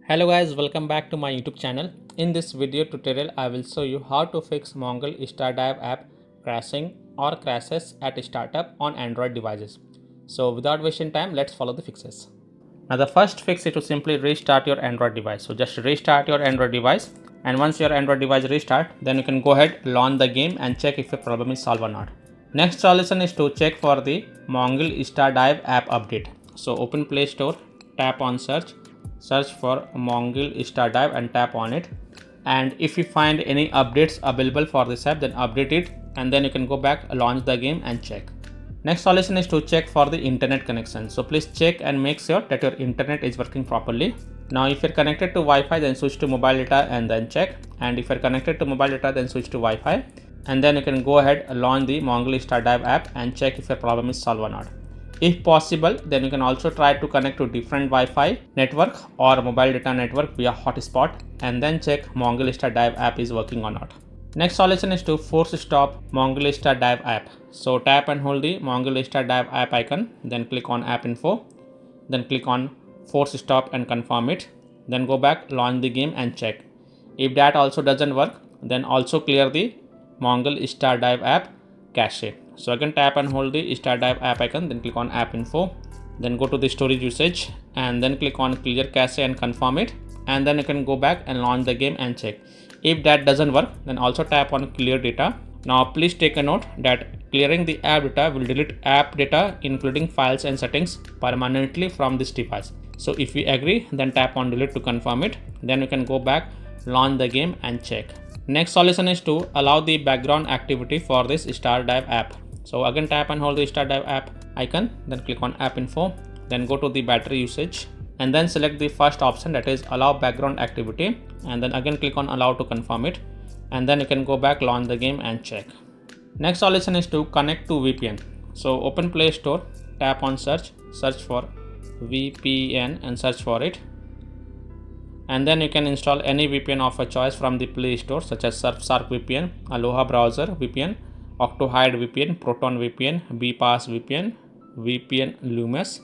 Hello guys, welcome back to my YouTube channel. In this video tutorial, I will show you how to fix MONGIL StarDive app crashing or crashes at startup on Android devices. So without wasting time, let's follow the fixes. Now the first fix is to simply restart your Android device. So just restart your Android device, and once your Android device restart, then you can go ahead, launch the game and check if your problem is solved or not. Next solution is to check for the MONGIL StarDive app update. So open Play Store, tap on search for MONGIL StarDive and tap on it, and if you find any updates available for this app, then update it, and then you can go back, launch the game and check. Next solution is to check for the internet connection. So please check and make sure that your internet is working properly. Now if you're connected to Wi-Fi, then switch to mobile data and then check, and if you're connected to mobile data, then switch to Wi-Fi, and then you can go ahead, launch the MONGIL StarDive app and check if your problem is solved or not. If possible, then you can also try to connect to different Wi-Fi network or mobile data network via hotspot, and then check MONGIL StarDive app is working or not. Next solution is to force stop MONGIL StarDive app. So tap and hold the MONGIL StarDive app icon, then click on app info, then click on force stop and confirm it, then go back, launch the game and check. If that also doesn't work, then also clear the MONGIL StarDive app cache. So again tap and hold the StarDive app icon, then click on app info, then go to the storage usage and then click on clear cache and confirm it, and then you can go back and launch the game and check. If that doesn't work, then also tap on clear data. Now please take a note that clearing the app data will delete app data including files and settings permanently from this device. So if you agree, then tap on delete to confirm it, then you can go back, launch the game and check. Next solution is to allow the background activity for this StarDive app. So again tap and hold the StarDive app icon, then click on app info, then go to the battery usage and then select the first option, that is allow background activity, and then again click on allow to confirm it, and then you can go back, launch the game and check. Next solution is to connect to VPN. So open Play Store, tap on search for VPN and search for it, and then you can install any VPN of a choice from the Play Store, such as Surfshark VPN, Aloha Browser VPN, Octohide VPN, Proton VPN, BPass VPN, VPN Lumis,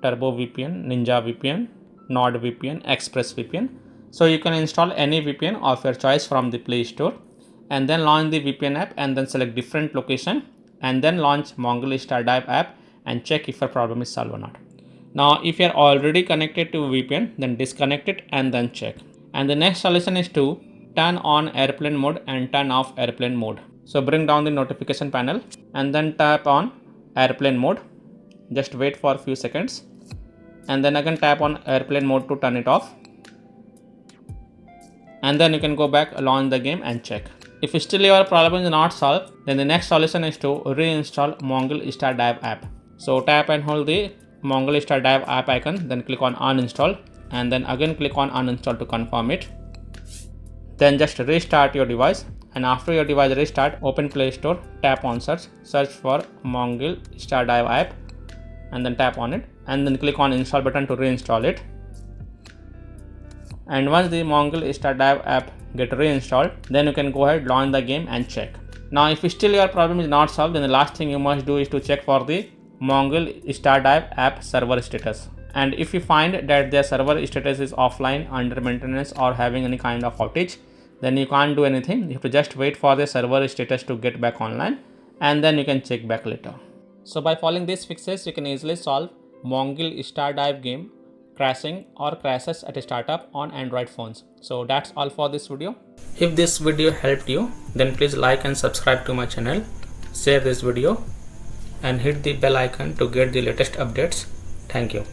Turbo VPN, Ninja VPN, Nord VPN, Express VPN. So you can install any VPN of your choice from the Play Store, and then launch the VPN app and then select different location, and then launch MONGIL StarDive app and check if your problem is solved or not. Now if you are already connected to VPN, then disconnect it and then check. And the next solution is to turn on airplane mode and turn off airplane mode. So bring down the notification panel and then tap on airplane mode. Just wait for a few seconds and then again tap on airplane mode to turn it off, and then you can go back, launch the game and check. If still your problem is not solved, then the next solution is to reinstall MONGIL StarDive app. So tap and hold the MONGIL StarDive app icon, then click on uninstall, and then again click on uninstall to confirm it. Then just restart your device, and after your device restart, open Play Store, tap on search for MONGIL StarDive app, and then tap on it, and then click on install button to reinstall it. And once the MONGIL StarDive app get reinstalled, then you can go ahead, launch the game and check. Now if still your problem is not solved, then the last thing you must do is to check for the MONGIL StarDive app server status. And if you find that their server status is offline, under maintenance or having any kind of outage, then you can't do anything. You have to just wait for the server status to get back online, and then you can check back later. So by following these fixes, you can easily solve MONGIL StarDive game crashing or crashes at a startup on Android phones. So that's all for this video. If this video helped you, then please like and subscribe to my channel, share this video and hit the bell icon to get the latest updates. Thank you.